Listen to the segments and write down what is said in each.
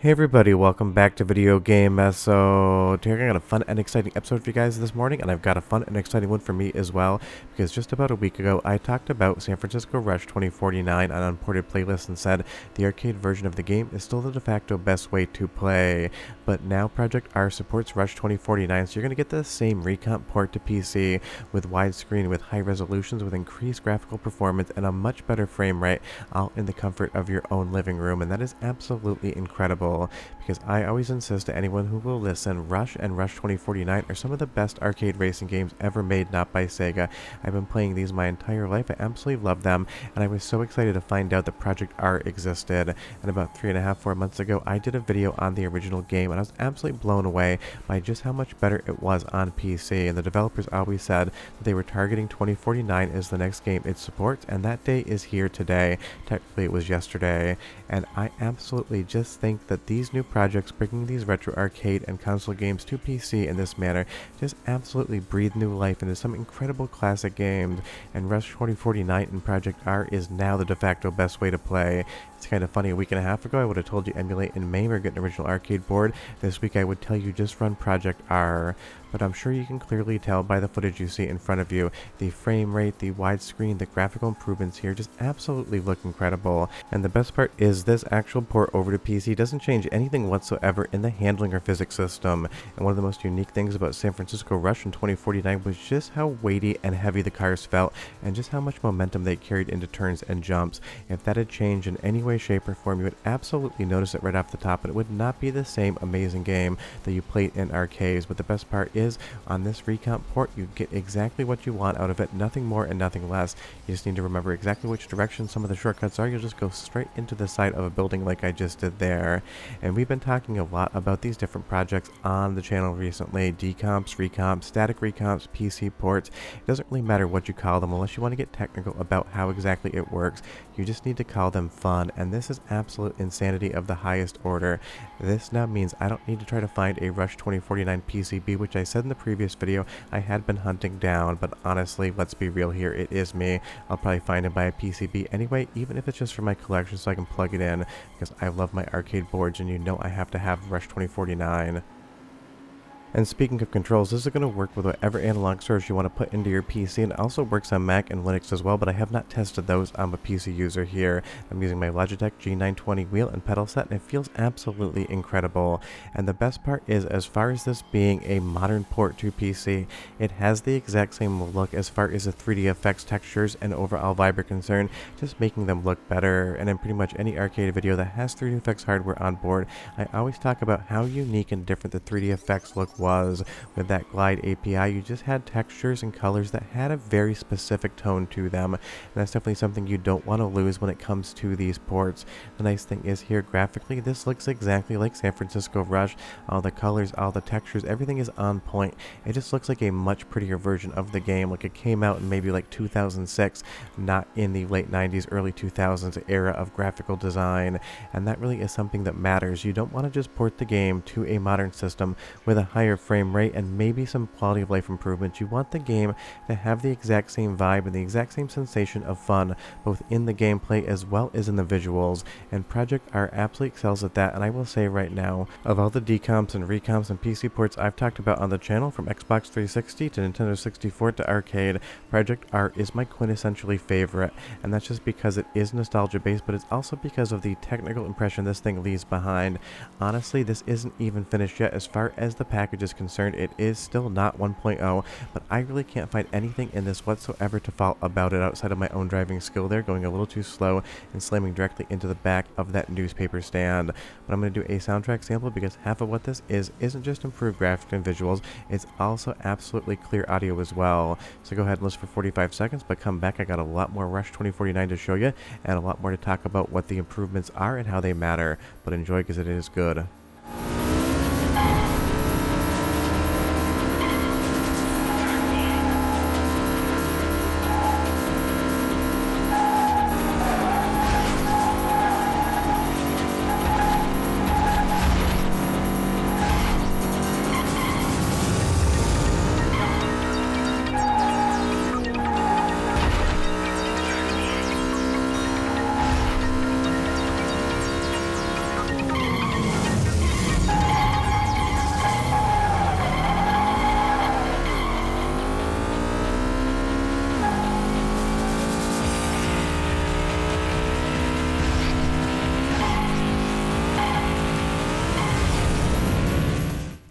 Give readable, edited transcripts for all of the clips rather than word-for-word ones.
Hey everybody, welcome back to Video Game So today I got a fun and exciting episode for you guys this morning, and I've got a fun and exciting one for me as well, because just about a week ago I talked about San Francisco Rush 2049 on Unported Playlist and said the arcade version of the game is still the de facto best way to play, but now Project R supports Rush 2049, so you're going to get the same recomp port to PC with widescreen, with high resolutions, with increased graphical performance, and a much better frame rate, all in the comfort of your own living room, and that is absolutely incredible. Because I always insist to anyone who will listen, Rush and Rush 2049 are some of the best arcade racing games ever made, not by Sega. I've been playing these my entire life. I absolutely love them, and I was so excited to find out that Project R existed. And about 4 months ago, I did a video on the original game, and I was absolutely blown away by just how much better it was on PC. And the developers always said that they were targeting 2049 as the next game it supports, and that day is here today. Technically, it was yesterday, and I absolutely just think that these new projects bringing these retro arcade and console games to PC in this manner just absolutely breathe new life into some incredible classic games, and Rush 2049 and Project R is now the de facto best way to play. It's kind of funny, a week and a half ago I would have told you emulate in MAME or get an original arcade board. This week I would tell you just run Project R. But I'm sure you can clearly tell by the footage you see in front of you, the frame rate, the widescreen, the graphical improvements here just absolutely look incredible. And the best part is this actual port over to PC doesn't change anything whatsoever in the handling or physics system. And one of the most unique things about San Francisco Rush in 2049 was just how weighty and heavy the cars felt, and just how much momentum they carried into turns and jumps. If that had changed in any way, shape, or form, you would absolutely notice it right off the top, and it would not be the same amazing game that you played in arcades. But the best part is, on this recomp port, you get exactly what you want out of it, nothing more and nothing less. You just need to remember exactly which direction some of the shortcuts are. You'll just go straight into the side of a building like I just did there. And we've been talking a lot about these different projects on the channel recently: decomps, recomps, static recomps, PC ports. It doesn't really matter what you call them unless you want to get technical about how exactly it works. You just need to call them fun, and this is absolute insanity of the highest order. This now means I don't need to try to find a Rush 2049 PCB, which I said in the previous video I had been hunting down, but honestly, let's be real here, it is me. I'll probably find and buy a PCB anyway, even if it's just for my collection so I can plug it in, because I love my arcade boards, and you know I have to have Rush 2049. And speaking of controls, this is going to work with whatever analog source you want to put into your PC, and it also works on Mac and Linux as well, but I have not tested those. I'm a PC user here. I'm using my Logitech G920 wheel and pedal set, and it feels absolutely incredible. And the best part is, as far as this being a modern port to PC, it has the exact same look as far as the 3D effects, textures, and overall vibe are concerned, just making them look better. And in pretty much any arcade video that has 3D effects hardware on board, I always talk about how unique and different the 3D effects look was. With that Glide API, you just had textures and colors that had a very specific tone to them, and that's definitely something you don't want to lose when it comes to these ports. The nice thing is here, graphically, this looks exactly like San Francisco Rush. All the colors, all the textures, everything is on point. It just looks like a much prettier version of the game, like it came out in maybe like 2006, not in the late 90s, early 2000s era of graphical design, and that really is something that matters. You don't want to just port the game to a modern system with a higher frame rate and maybe some quality of life improvements. You want the game to have the exact same vibe and the exact same sensation of fun, both in the gameplay as well as in the visuals, and Project R absolutely excels at that. And I will say right now, of all the decomps and recomps and PC ports I've talked about on the channel, from Xbox 360 to Nintendo 64 to arcade, Project R is my quintessentially favorite, and that's just because it is nostalgia based, but it's also because of the technical impression this thing leaves behind. Honestly, this isn't even finished yet as far as the package is concerned. It is still not 1.0, but I really can't find anything in this whatsoever to fault about it outside of my own driving skill there, going a little too slow and slamming directly into the back of that newspaper stand. But I'm going to do a soundtrack sample, because half of what this isn't just improved graphics and visuals, it's also absolutely clear audio as well. So go ahead and listen for 45 seconds, but come back. I got a lot more Rush 2049 to show you, and a lot more to talk about what the improvements are and how they matter. But enjoy, because it is good.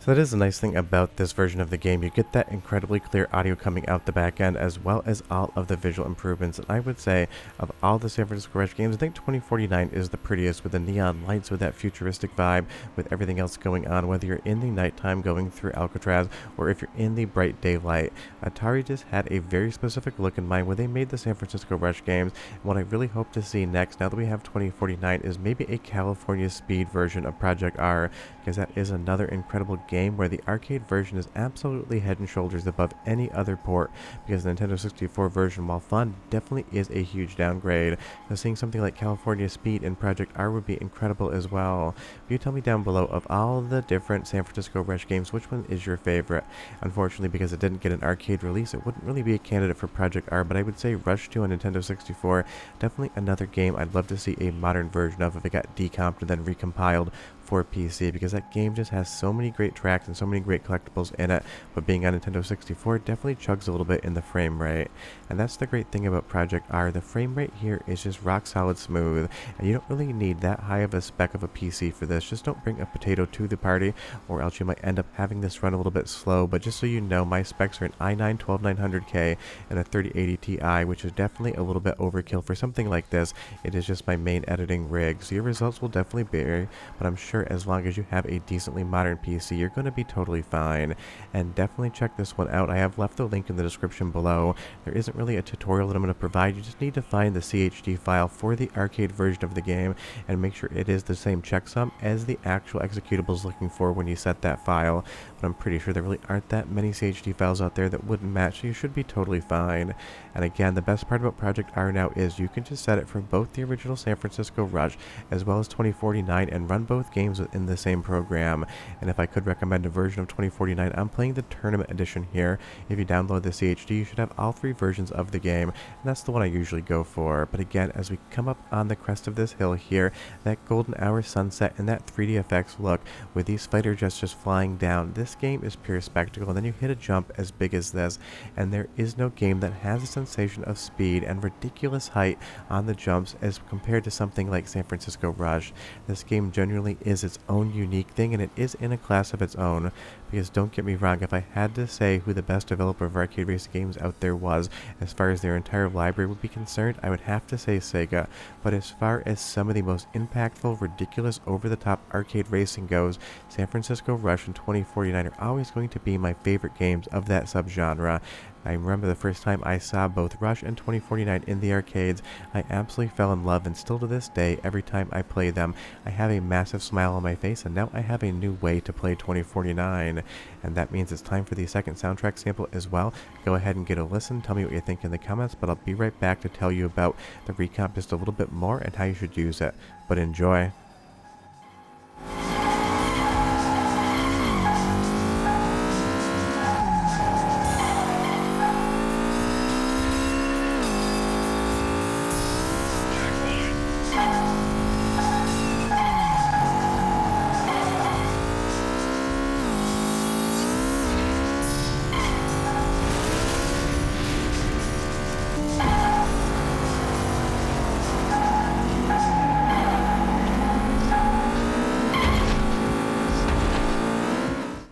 So that is a nice thing about this version of the game. You get that incredibly clear audio coming out the back end, as well as all of the visual improvements. And I would say, of all the San Francisco Rush games, I think 2049 is the prettiest, with the neon lights, with that futuristic vibe, with everything else going on, whether you're in the nighttime going through Alcatraz, or if you're in the bright daylight. Atari just had a very specific look in mind when they made the San Francisco Rush games. And what I really hope to see next, now that we have 2049, is maybe a California Speed version of Project R, because that is another incredible game where the arcade version is absolutely head and shoulders above any other port, because the Nintendo 64 version, while fun, definitely is a huge downgrade. So seeing something like California Speed in Project R would be incredible as well. But you tell me down below, of all the different San Francisco Rush games, which one is your favorite? Unfortunately, because it didn't get an arcade release, it wouldn't really be a candidate for Project R, but I would say Rush 2 on Nintendo 64, definitely another game I'd love to see a modern version of if it got decomped and then recompiled for PC, because that game just has so many great tracks and so many great collectibles in it, but being on Nintendo 64 definitely chugs a little bit in the frame rate. And that's the great thing about Project R. The frame rate here is just rock solid smooth, and you don't really need that high of a spec of a PC for this. Just don't bring a potato to the party, or else you might end up having this run a little bit slow. But just so you know, my specs are an i9 12900K and a 3080 Ti, which is definitely a little bit overkill for something like this. It is just my main editing rig, so your results will definitely vary, but I'm sure as long as you have a decently modern PC, you're going to be totally fine. And definitely check this one out. I have left the link in the description below. There isn't really a tutorial that I'm going to provide. You just need to find the CHD file for the arcade version of the game and make sure it is the same checksum as the actual executables looking for when you set that file. But I'm pretty sure there really aren't that many CHD files out there that wouldn't match, so you should be totally fine. And again, the best part about Project R now is you can just set it for both the original San Francisco Rush as well as 2049 and run both games within the same program. And if I could recommend a version of 2049, I'm playing the Tournament Edition here. If you download the CHD, you should have all three versions of the game, and that's the one I usually go for. But again, as we come up on the crest of this hill here, that golden hour sunset and that 3D effects look with these fighter jets just flying down, this game is pure spectacle. And then you hit a jump as big as this, and there is no game that has a sensation of speed and ridiculous height on the jumps as compared to something like San Francisco Rush. This game genuinely is its own unique thing, and it is in a class of its own. Because don't get me wrong, if I had to say who the best developer of arcade racing games out there was, as far as their entire library would be concerned, I would have to say Sega. But as far as some of the most impactful, ridiculous, over-the-top arcade racing goes, San Francisco Rush and 2049 are always going to be my favorite games of that subgenre. I remember the first time I saw both Rush and 2049 in the arcades, I absolutely fell in love, and still to this day, every time I play them, I have a massive smile on my face, and now I have a new way to play 2049. And that means it's time for the second soundtrack sample as well. Go ahead and get a listen, tell me what you think in the comments, but I'll be right back to tell you about the recomp just a little bit more and how you should use it. But enjoy.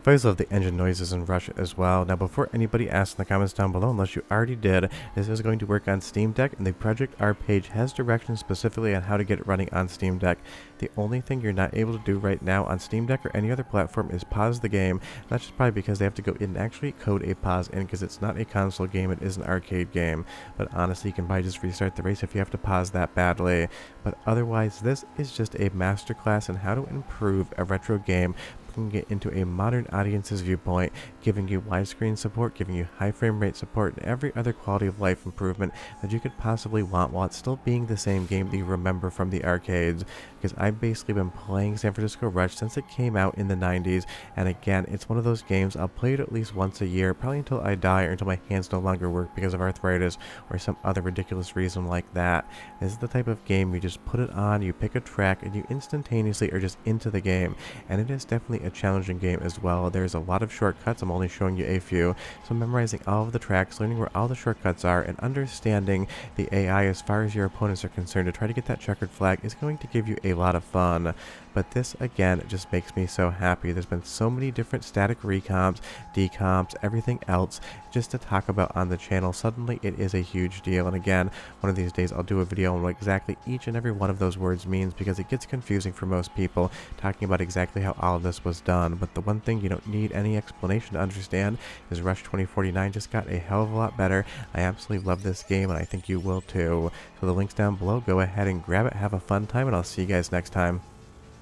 I always love the engine noises in Rush as well. Now, before anybody asks in the comments down below, unless you already did, this is going to work on Steam Deck, and the Project R page has directions specifically on how to get it running on Steam Deck. The only thing you're not able to do right now on Steam Deck or any other platform is pause the game. That's just probably because they have to go in and actually code a pause in, because it's not a console game, it is an arcade game. But honestly, you can probably just restart the race if you have to pause that badly. But otherwise, this is just a masterclass in how to improve a retro game, can get into a modern audience's viewpoint, giving you widescreen support, giving you high frame rate support, and every other quality of life improvement that you could possibly want, while it's still being the same game that you remember from the arcades. Because I've basically been playing San Francisco Rush since it came out in the 90s, and again, it's one of those games I'll play it at least once a year, probably until I die or until my hands no longer work because of arthritis or some other ridiculous reason like that. This is the type of game you just put it on, you pick a track, and you instantaneously are just into the game, and it is definitely a challenging game as well. There's a lot of shortcuts. I'm only showing you a few. So memorizing all of the tracks, learning where all the shortcuts are, and understanding the AI as far as your opponents are concerned to try to get that checkered flag is going to give you a lot of fun. But this, again, just makes me so happy. There's been so many different static recomps, decomps, everything else just to talk about on the channel. Suddenly, it is a huge deal. And again, one of these days, I'll do a video on what exactly each and every one of those words means, because it gets confusing for most people talking about exactly how all of this was done. But the one thing you don't need any explanation to understand is Rush 2049 just got a hell of a lot better. I absolutely love this game, and I think you will too. So the link's down below. Go ahead and grab it. Have a fun time, and I'll see you guys next time.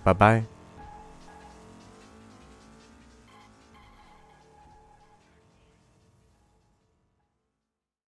Bye-bye.